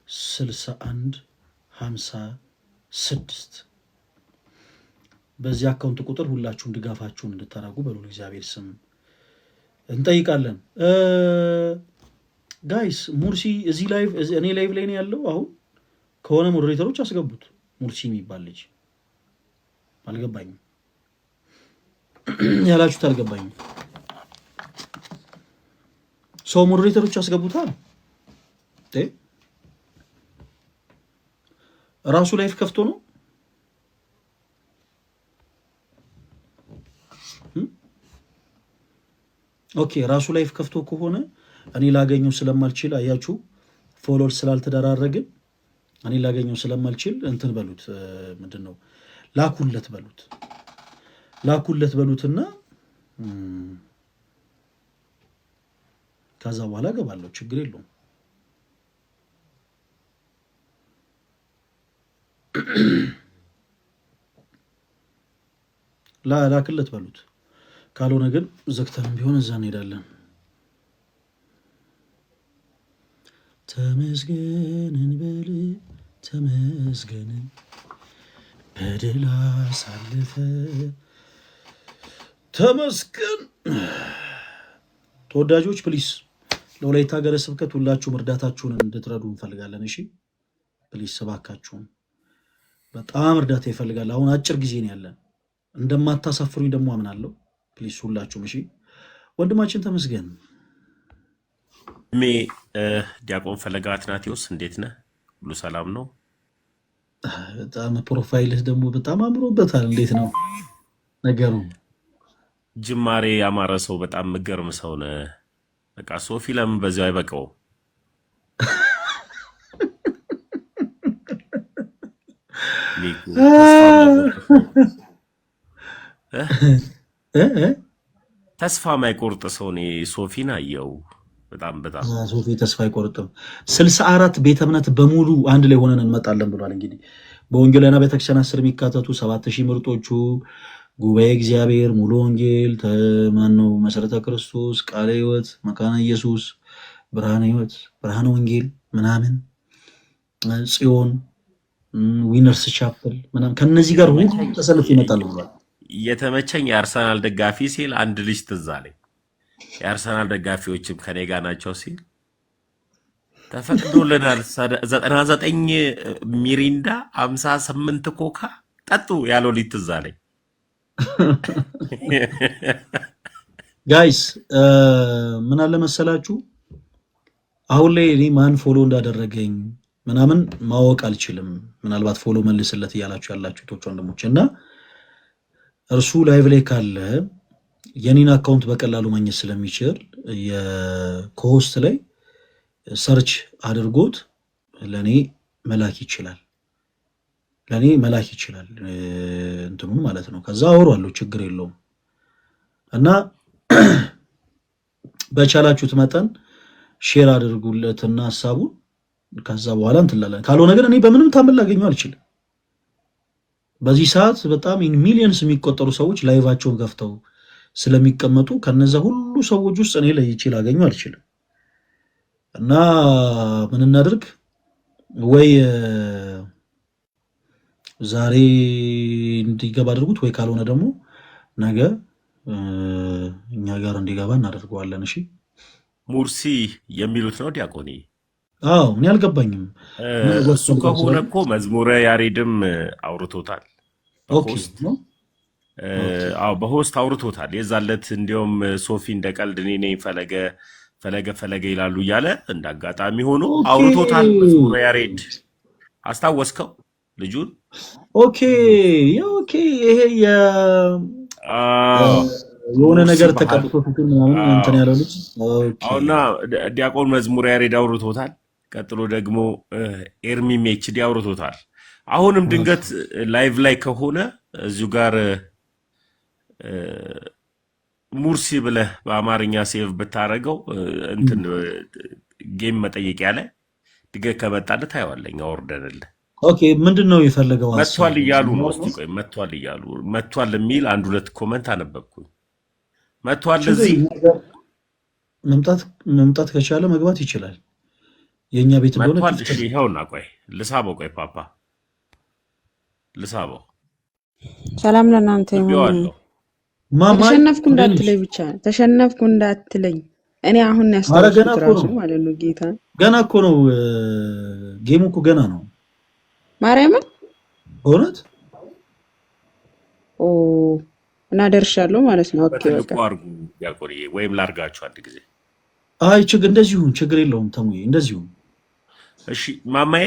61 56 በዚህ አካውንት ቁጥር ሁላችሁም ድጋፋችሁን እንድታደርጉ በሉል እግዚአብሔር ስም እንጠይቃለን። ጋይስ ሙርሲ እዚህ ላይቭ እኔ ላይቭ ላይ ነው ያለው። አሁን ከሆነ ሞዴሬተሮች አስገቡት። ሙርሲ የሚባል ልጅ አልገባኝም ያላችሁት አልገባኝም። ሰው ሞዴሬተሮች አስገቡታል። ራሱ ላይፍ ከፍቶ ነው። ኦኬ ራሱ ላይፍ ከፍቶ ከሆነ እኔ ላገኘው ስለማልችል አያችሁ፣ ፎሎወር ስላልተደራረግን እኔ ላገኘው ስለማልችል እንትን በሉት፣ ምንድነው ላኩለት በሉትና ከዛ በኋላ ገባለሁ። ችግር የለውም። ላክለት በሉት። ካልሆነ ግን ዘግተንም ቢሆን እዛ እንሄዳለን። ተመስገንን በል ተመስገንን፣ በድል አሳልፈ ተመስገን። ተወዳጆች ፕሊስ ለወላይታ ሀገረ ስብከት ሁላችሁም እርዳታችሁን እንድትረዱ እንፈልጋለን። እሺ ፕሊስ እባካችሁን፣ በጣም እርዳታ ይፈልጋል። አሁን አጭር ጊዜ ነው ያለን። እንደማታሳፍሩኝ ደግሞ አምናለሁ። ፕሊስ ሁላችሁም። እሺ ወንድማችን ተመስገን። እሜ ዲያቆን ፈለገ አትናቴዎስ እንዴት ነህ? ሁሉ ሰላም ነው? በጣም ፕሮፋይልህ ደግሞ በጣም አምሮበታል። እንዴት ነው ነገሩ? ጅማሬ ያማረ ሰው፣ በጣም ምገርም ሰው ነህ። በቃ ሶፊ ለምን በዚያው አይበቃውም? ተስፋ ማይቆርጥ ሰው እኔ ሶፊን አየው። በጣም ሶፊ ተስፋ አይቆርጥም። 64 ቤተ እምነት በሙሉ አንድ ላይ ሆነን እንመጣለን ብሏል። እንግዲህ በወንጌላውያን ቤተክርስቲያን 10 የሚካተቱ 7000 ምርጦቹ ጉባኤ እግዚአብሔር፣ ሙሉ ወንጌል፣ ማነው መሰረተ ክርስቶስ፣ ቃለ ሕይወት፣ መካነ ኢየሱስ፣ ብርሃነ ሕይወት፣ ብርሃነ ወንጌል ምናምን፣ ጽዮን፣ ዊነርስ ቻፕል ምናምን ከነዚህ ጋር ሁሉ ተሰልፎ ይመጣል ብሏል። የተመቸኝ የአርሰናል ደጋፊ ሲል አንድ ልጅ ትዝ አለኝ። የአርሰናል ደጋፊዎችም ከኔ ጋር ናቸው ሲል ተፈቅዶልናል 99 ሚሪንዳ 58 ኮካ ጠጡ ያለው ሊትዝ አለኝ። ጋይስ ምን አለ መሰላችሁ አሁን ላይ እኔ ማን ፎሎ እንዳደረገኝ ምናምን ማወቅ አልችልም። ምናልባት ፎሎ መልስለት እያላችሁ ያላችሁ ቶች ወንድሞች እና እርሱ ላይቭ ላይ ካለ የኔን አካውንት በቀላሉ ማግኘት ስለሚችል የኮሆስት ላይ ሰርች አድርጎት ለኔ መላክ ይችላል እንትኑን ማለት ነው። ከዛ አወራለሁ ችግር የለውም እና በቻላችሁት መጠን ሼር አድርጉለትና ሐሳቡን ከዛ በኋላ እንትላለን። ካልሆነ ግን እኔ በምንም ታምር ላገኘው አልችልም። በዚህ ሰዓት በጣም ሚሊየንስ የሚቆጠሩ ሰዎች ላይቫቸውን ከፍተው ስለሚቀመጡ ከነዛ ሁሉ ሰዎች ውስጥ እኔ ለይቼ ላገኘው አልችልም እና ምን እናድርግ ወይ ዛሬ እንዲገባ አድርጉት ወይ ካልሆነ ደግሞ ነገ እኛ ጋር እንዲገባ እናደርገዋለን። እሺ ሙርሲ የሚሉት ነው ዲያቆኒ? አዎ እኔ አልገባኝም። እሱ ከሆነ እኮ መዝሙረ ያሬድም አውርቶታል በሆስት በሆስት አውርቶታል። የዛለት እንዲያውም ሶፊ እንደ ቀልድ እኔ ነኝ ፈለገ ይላሉ እያለ እንደ አጋጣሚ ሆኖ አውርቶታል መዝሙረ ያሬድ። አስታወስከው ልጁን? ኦኬ ይሄ የሆነ ነገር ተቀብቶ ፊቱን ምናምን እንትን ያለው ልጅ አሁንና ዲያቆን መዝሙረ ያሬድ አውርቶታል። ቀጥሎ ደግሞ ኤርሚም ኤችዲ አውርቶታል። አሁንም ድንገት ላይቭ ላይ ከሆነ እዚሁ ጋር ሙርሲ ብለህ በአማርኛ ሴቭ ብታደረገው እንትን ጌም መጠየቂያ ላይ ድንገት ከመጣልህ ታየዋለኝ አወርደንልህ። ኦኬ ምንድነው የፈለገው? መጥቷል እያሉ ነው። እስቲ ቆይ መጥቷል የሚል አንድ ሁለት ኮመንት አነበብኩኝ። መጥቷል እዚህ መምጣት ከቻለ መግባት ይችላል። የኛ ቤት እንደሆነ መጥቷል። እሺ ይኸውና ቆይ ልሳበው። ቆይ ፓፓ ልሳበው። ሰላም ለእናንተ ይሁን። ተሸነፍኩ እንዳትለኝ ብቻ ተሸነፍኩ እንዳትለኝ። እኔ አሁን ያስተዋልኩት ራሱ ማለት ነው ጌታ ገና እኮ ነው ጌሙ እኮ ገና ነው። ማርያምን እውነት እና ደርሻለሁ ማለት ነው። ኦኬ በቃ አርጉ ያቆሪ ወይም ላርጋችሁ አንድ ጊዜ። አይ እንደዚሁን ችግር የለውም ተሙዬ እንደዚሁ። እሺ ማማዬ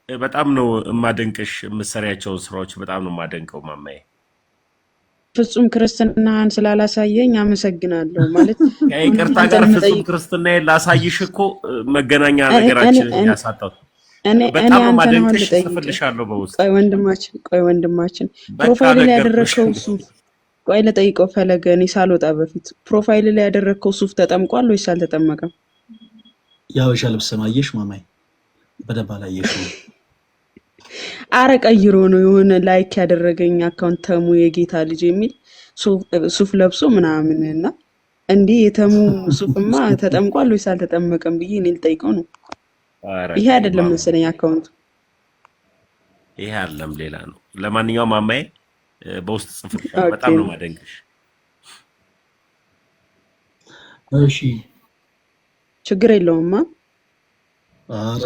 በጣም ነው የማደንቅሽ። የምትሰሪያቸውን ስራዎች በጣም ነው የማደንቀው ማማዬ። ፍጹም ክርስትናን ስላላሳየኝ አመሰግናለሁ። ማለት ይቅርታ ጋር ፍጹም ክርስትናዬን ላሳይሽ እኮ መገናኛ ነገራችንን ያሳጣው በጣም ነው የማደንቅሽ። ጽፍልሻለሁ በውስጥ። ቆይ ወንድማችን ፕሮፋይል ላይ ያደረከው ሱፍ ቆይ ለጠይቀው ፈለገ። እኔ ሳልወጣ በፊት ፕሮፋይል ላይ ያደረከው ሱፍ ተጠምቋል ወይስ አልተጠመቀም? ያበሻ ልብስ ማየሽ ማማይ በደንብ አላየሽም። አረ ቀይሮ ነው የሆነ ላይክ ያደረገኝ አካውንት ተሙ የጌታ ልጅ የሚል ሱፍ ለብሶ ምናምን እና እንዲህ የተሙ ሱፍማ ተጠምቋል ወይስ አልተጠመቀም ብዬ እኔ ልጠይቀው ነው። ይሄ አይደለም መሰለኝ አካውንቱ። ይሄ አይደለም ሌላ ነው። ለማንኛውም ማማዬ በውስጥ ጽፍልሻለሁ። በጣም ነው ማደንቅሽ። እሺ ችግር የለውም። አረ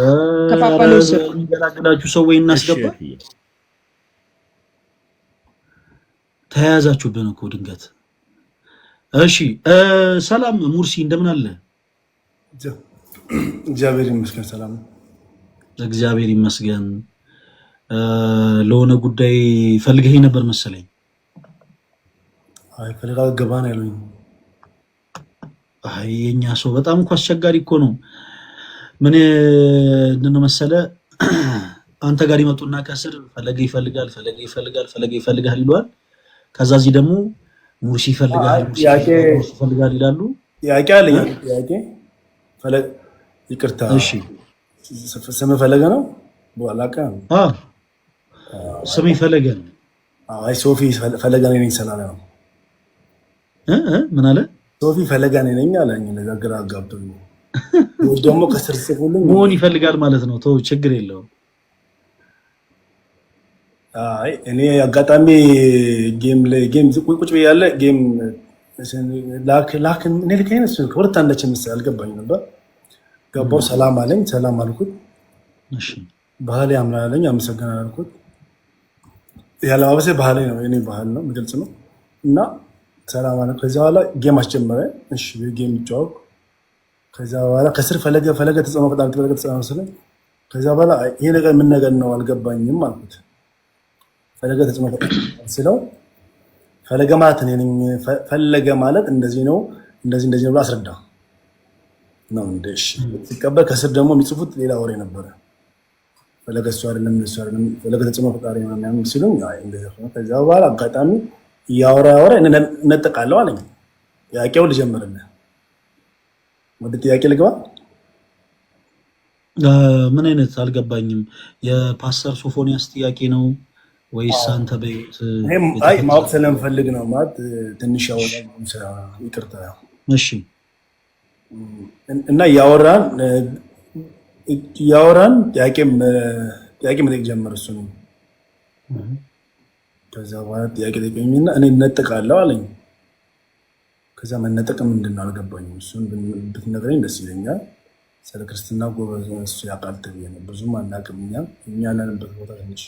ከፓፓሎስ የሚገላግላችሁ ሰው ወይ እናስገባ። ተያያዛችሁብን እኮ ድንገት። እሺ ሰላም ሙርሲ እንደምን አለ? እግዚአብሔር ይመስገን ሰላም ነው። እግዚአብሔር ይመስገን። ለሆነ ጉዳይ ፈልገኝ ነበር መሰለኝ። አይ ፈልጋ ገባ ነው ያሉኝ። አይ የኛ ሰው በጣም እኮ አስቸጋሪ እኮ ነው። ምን እንደሆነ መሰለ አንተ ጋር ይመጡና ከስር ፈለገ ይፈልጋል ይሏል። ከዛ እዚህ ደግሞ ሙርሲ ይፈልጋል ይላሉ። ጥያቄ አለኝ። ጥያቄ ፈለገ ይቅርታ፣ እሺ ስም ፈለገ ነው በኋላቀ ስም ፈለገ ነው። አይ ሶፊ ፈለገ ነኝ ሰላም ነው። ምን አለ? ሶፊ ፈለገ ነኝ አለኝ። ለግራ አጋብቶኝ ወይ ደግሞ ከስር ጽፉልኝ መሆን ይፈልጋል ማለት ነው። ተው ችግር የለውም። አይ እኔ አጋጣሚ ጌም ቁጭ ብያለሁ። ጌም ላክ እኔ ልከኝ ነው ከሁለት አንዳችን መሰለኝ አልገባኝ ነበር። ገባው ሰላም አለኝ። ሰላም አልኩት። እሺ ባህሌ አምናለኝ አመሰግናለሁ አልኩት። ያለባበሴ ባህሌ ነው የኔ ባህል ነው ግልጽ ነው። እና ሰላም አለ። ከዛ በኋላ ጌም አስጀመረ። እሺ ጌም ይጫወት። ከዛ በኋላ ከስር ፈለገ ተጽዕኖ መሰለኝ። ከዛ በኋላ ይሄ ነገር ምን ነገር ነው አልገባኝም አልኩት። ፈለገ ተጽዕኖ ስለው ፈለገ ማለት እኔ ነኝ። ፈለገ ማለት እንደዚህ ነው እንደዚህ ነው ብሎ አስረዳ ነው እንደ እሺ ሲቀበል ከስር ደግሞ የሚጽፉት ሌላ ወሬ ነበረ። ፈለገ እሱ አይደለም ፈለገ ተጽዕኖ ፈጣሪ ነው ምናምን ሲሉኝ እንደዚህ ነው። ከዛ በኋላ አጋጣሚ ያወራ እነጠቃለሁ አለኝ። ጥያቄው ልጀምርልህ። ወደ ጥያቄ ልግባ። ምን አይነት አልገባኝም። የፓስተር ሶፎንያስ ጥያቄ ነው ወይስ አንተ በህይወት ማወቅ ስለምፈልግ ነው። ማለት ትንሽ ይቅርታ። እሺ እና ያወራን ጥያቄ መጠየቅ ጀመር እሱ ነው። ከዛ በኋላ ጥያቄ ጠየቀኝና እኔ እነጠቃለሁ አለኝ። ከዛ መነጠቅ ምንድን ነው አልገባኝም። እሱን ብትነግረኝ ደስ ይለኛል። ስለ ክርስትና ጎበዝ እሱ ያውቃል ተብዬ ነው። ብዙም አናውቅም። እኛ ያለንበት ቦታ ትንሽ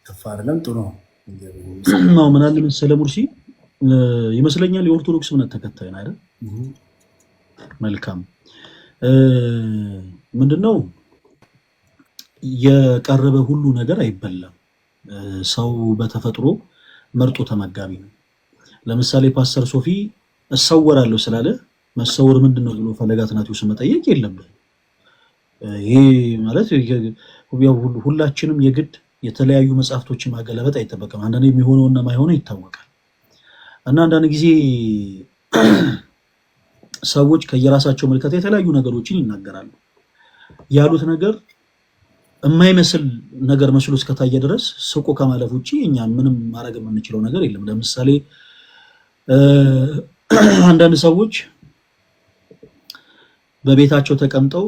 ከፍ አይደለም። ጥሩ ነው። ምን አለ መሰለህ ሙርሲ ይመስለኛል የኦርቶዶክስ እምነት ተከታይ ነው አይደል? መልካም ምንድነው የቀረበ ሁሉ ነገር አይበላም። ሰው በተፈጥሮ መርጦ ተመጋቢ ነው። ለምሳሌ ፓስተር ሶፊ እሰወራለሁ ስላለ መሰወር ምንድነው ብሎ ፈለገ አትናቴዎስ መጠየቅ የለብህም። ይሄ ማለት ሁላችንም የግድ የተለያዩ መጽሐፍቶችን ማገለበጥ አይጠበቅም። አንዳንዴ የሚሆነውና ማይሆነው ይታወቃል። እና አንዳንድ ጊዜ ሰዎች ከየራሳቸው ምልከታ የተለያዩ ነገሮችን ይናገራሉ። ያሉት ነገር የማይመስል ነገር መስሎ እስከታየ ድረስ ስቆ ከማለፍ ውጪ እኛ ምንም ማድረግ የምንችለው ነገር የለም። ለምሳሌ አንዳንድ ሰዎች በቤታቸው ተቀምጠው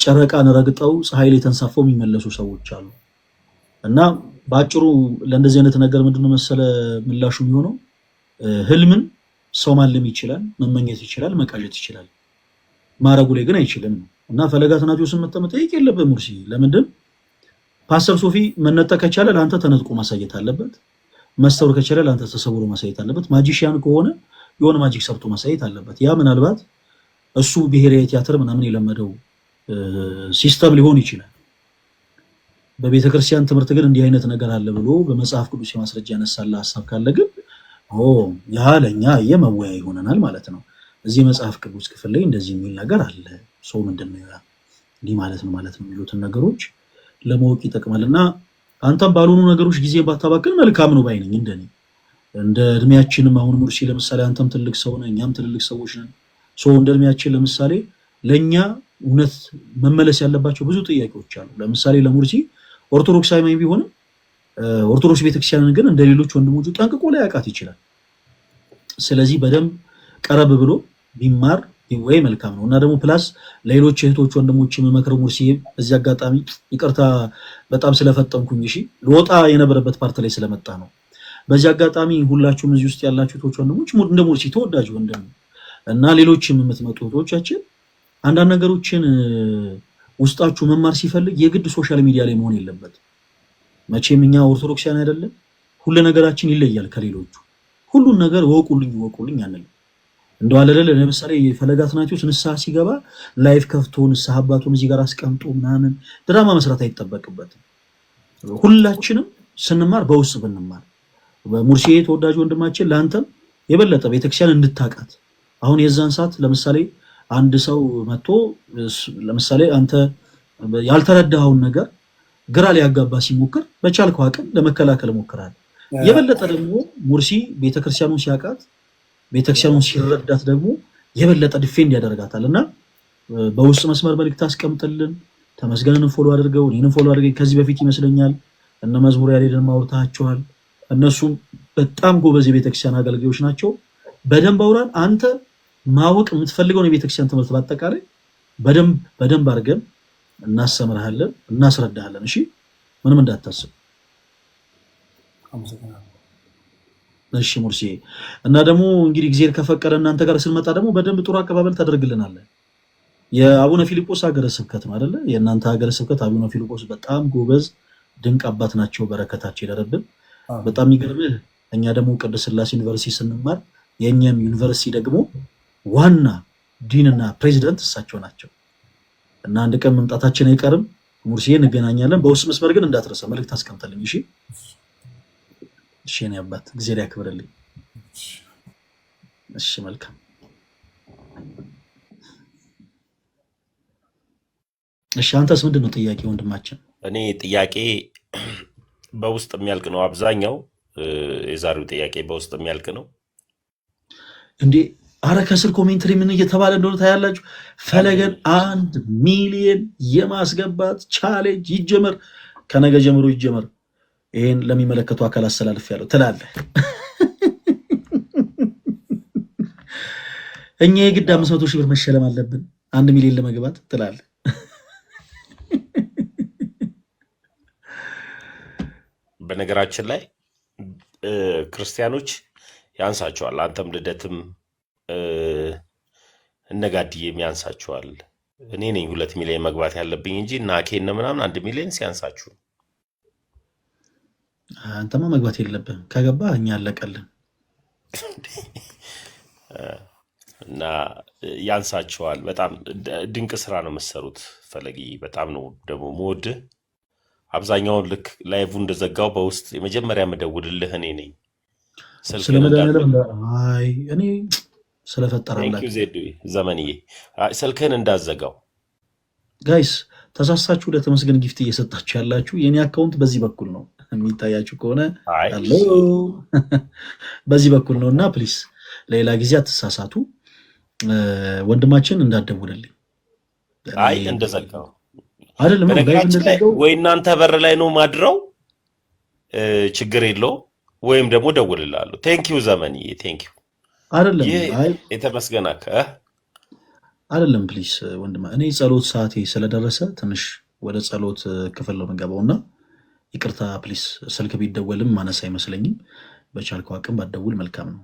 ጨረቃን ረግጠው ፀሐይ ላይ ተንሳፈው የሚመለሱ ሰዎች አሉ። እና በአጭሩ ለእንደዚህ አይነት ነገር ምንድነው መሰለ ምላሹ የሚሆነው ህልምን ሰው ማለም ይችላል፣ መመኘት ይችላል፣ መቃዠት ይችላል፣ ማረጉ ላይ ግን አይችልም። እና ፈለገ አትናቴዎስን መጠየቅ የለብህም ሙርሲ። ለምንድን ፓስተር ሶፊ መነጠቅ ከቻለ ለአንተ ተነጥቆ ማሳየት አለበት። መስተውር ከቻለ ለአንተ ተሰውሮ ማሳየት አለበት። ማጂሽያን ከሆነ የሆነ ማጂክ ሰርቶ ማሳየት አለበት። ያ ምናልባት እሱ ብሔራዊ ቲያትር ምናምን የለመደው ሲስተም ሊሆን ይችላል። በቤተክርስቲያን ትምህርት ግን እንዲህ አይነት ነገር አለ ብሎ በመጽሐፍ ቅዱስ የማስረጃ ያነሳለ ሀሳብ ካለ ግን ያ ለኛ የመወያ ይሆነናል ማለት ነው። እዚህ መጽሐፍ ቅዱስ ክፍል ላይ እንደዚህ የሚል ነገር አለ። ሰው ምንድነው እንዲህ ማለት ነው የሚሉትን ነገሮች ለማወቅ ይጠቅማልና አንተም ባልሆኑ ነገሮች ጊዜ ባታባክን መልካም ነው ባይነኝ። እንደኔ እንደ እድሜያችንም አሁን ሙርሲ ለምሳሌ አንተም ትልቅ ሰው ነህ፣ እኛም ትልልቅ ሰዎች ነን። እንደ እድሜያችን ለምሳሌ ለኛ እውነት መመለስ ያለባቸው ብዙ ጥያቄዎች አሉ። ለምሳሌ ለሙርሲ ኦርቶዶክሳዊ ቢሆንም ኦርቶዶክስ ቤተክርስቲያንን ግን እንደ ሌሎች ወንድሞቹ ጠንቅቆ ላይ ያውቃት ይችላል። ስለዚህ በደንብ ቀረብ ብሎ ቢማር ወይ መልካም ነው። እና ደግሞ ፕላስ ለሌሎች እህቶች ወንድሞች የምመክረው ሙርሲ እዚህ አጋጣሚ ይቅርታ በጣም ስለፈጠንኩኝ እሺ ልወጣ የነበረበት ፓርት ላይ ስለመጣ ነው። በዚህ አጋጣሚ ሁላችሁም እዚህ ውስጥ ያላችሁ እህቶች ወንድሞች እንደ ሙርሲ ተወዳጅ ወንድም እና ሌሎችም የምትመጡ እህቶቻችን አንዳንድ ነገሮችን ውስጣችሁ መማር ሲፈልግ የግድ ሶሻል ሚዲያ ላይ መሆን የለበት። መቼም እኛ ኦርቶዶክሳውያን አይደለም፣ ሁሉ ነገራችን ይለያል ከሌሎቹ። ሁሉን ነገር ወቁልኝ አንልም። እንደው አለለ ለምሳሌ ፈለገ አትናቴዎስ ንስሐ ሲገባ ላይፍ ከፍቶ ንስሐ አባቱን እዚህ ጋር አስቀምጦ ምናምን ድራማ መስራት አይጠበቅበትም። ሁላችንም ስንማር በውስጥ ብንማር በሙርሲ ተወዳጅ ወንድማችን ለአንተም የበለጠ ቤተክርስቲያን እንድታቃት አሁን የዛን ሰዓት ለምሳሌ አንድ ሰው መጥቶ ለምሳሌ አንተ ያልተረዳኸውን ነገር ግራ ሊያጋባ ሲሞክር በቻልከው አቅም ለመከላከል ሞክራል። የበለጠ ደግሞ ሙርሲ ቤተክርስቲያኑን ሲያቃት ቤተክርስቲያኑን ሲረዳት ደግሞ የበለጠ ዲፌንድ ያደርጋታል። እና በውስጥ መስመር መልእክት አስቀምጥልን። ተመስገንን ፎሎ አድርገው፣ እኔንም ፎሎ አድርገኝ። ከዚህ በፊት ይመስለኛል እነ መዝሙር ያሬድን ማውርታቸዋል። እነሱም በጣም ጎበዝ የቤተክርስቲያን አገልጋዮች ናቸው። በደንብ አውራን። አንተ ማወቅ የምትፈልገውን የቤተክርስቲያን ትምህርት በአጠቃላይ በደንብ አድርገን እናስተምርሃለን፣ እናስረዳሃለን። እሺ ምንም እንዳታስብ። እሺ ሙርሲ እና ደግሞ እንግዲህ ጊዜ ከፈቀደ እናንተ ጋር ስንመጣ ደግሞ በደንብ ጥሩ አቀባበል ታደርግልናለህ። የአቡነ ፊልጶስ ሀገረ ስብከት ነው አይደለ? የእናንተ ሀገረ ስብከት አቡነ ፊልጶስ በጣም ጎበዝ ድንቅ አባት ናቸው። በረከታቸው ይደረብን። በጣም የሚገርምህ እኛ ደግሞ ቅድስት ሥላሴ ዩኒቨርሲቲ ስንማር የእኛም ዩኒቨርሲቲ ደግሞ ዋና ዲንና ፕሬዚደንት እሳቸው ናቸው እና አንድ ቀን መምጣታችን አይቀርም። ሙርሲዬ እንገናኛለን። በውስጥ መስመር ግን እንዳትረሳ መልዕክት አስቀምጠልኝ። እሺ እሺ የኔ አባት እግዚአብሔር ያክብርልኝ። እሺ መልካም። እሺ አንተስ ምንድን ነው ጥያቄ ወንድማችን? እኔ ጥያቄ በውስጥ የሚያልቅ ነው አብዛኛው። የዛሬው ጥያቄ በውስጥ የሚያልቅ ነው እንዴ? አረ ከስር ኮሜንትሪ ምን እየተባለ እንደሆነ ታያላችሁ። ፈለገን 1 ሚሊዮን የማስገባት ቻሌንጅ ይጀመር፣ ከነገ ጀምሮ ይጀመር። ይሄን ለሚመለከቱ አካል አስተላልፍ ያለው ትላለህ። እኛ የግድ 500 ሺህ ብር መሸለም አለብን 1 ሚሊዮን ለመግባት ትላለህ። በነገራችን ላይ ክርስቲያኖች ያንሳቸዋል። አንተም ልደትም እነጋድዬም ያንሳቸዋል። እኔ ነኝ 2 ሚሊዮን መግባት ያለብኝ እንጂ እና ኬነ ምናምን 1 ሚሊዮን ሲያንሳችሁ። አንተማ መግባት የለብህም። ከገባ እኛ አለቀልን እና ያንሳቸዋል። በጣም ድንቅ ስራ ነው የምትሰሩት። ፈለጊ በጣም ነው ደግሞ የምወድህ። አብዛኛውን ልክ ላይቭ እንደዘጋው በውስጥ የመጀመሪያ መደውልልህ እኔ ነኝ። እኔ ስለፈጠራላችሁ ዘመንዬ ስልክህን እንዳዘጋው። ጋይስ ተሳሳችሁ ለተመስገን ጊፍት እየሰጣችሁ ያላችሁ የኔ አካውንት በዚህ በኩል ነው የሚታያችሁ ከሆነ በዚህ በኩል ነው እና ፕሊስ ሌላ ጊዜ አትሳሳቱ። ወንድማችን እንዳደውልልኝ እንደዘጋው አይደለም ወይ እናንተ በር ላይ ነው ማድረው፣ ችግር የለው ወይም ደግሞ ደውልላለሁ። ቴንኪው ዘመንዬ ቴንኪው። አይደለም የተመስገናከ አይደለም ፕሊስ ወንድማ፣ እኔ ጸሎት ሰዓቴ ስለደረሰ ትንሽ ወደ ጸሎት ክፍል ነው የምንገባውና ይቅርታ ፕሊስ። ስልክ ቢደወልም ማነስ አይመስለኝም። በቻልከው አቅም ባትደውል መልካም ነው።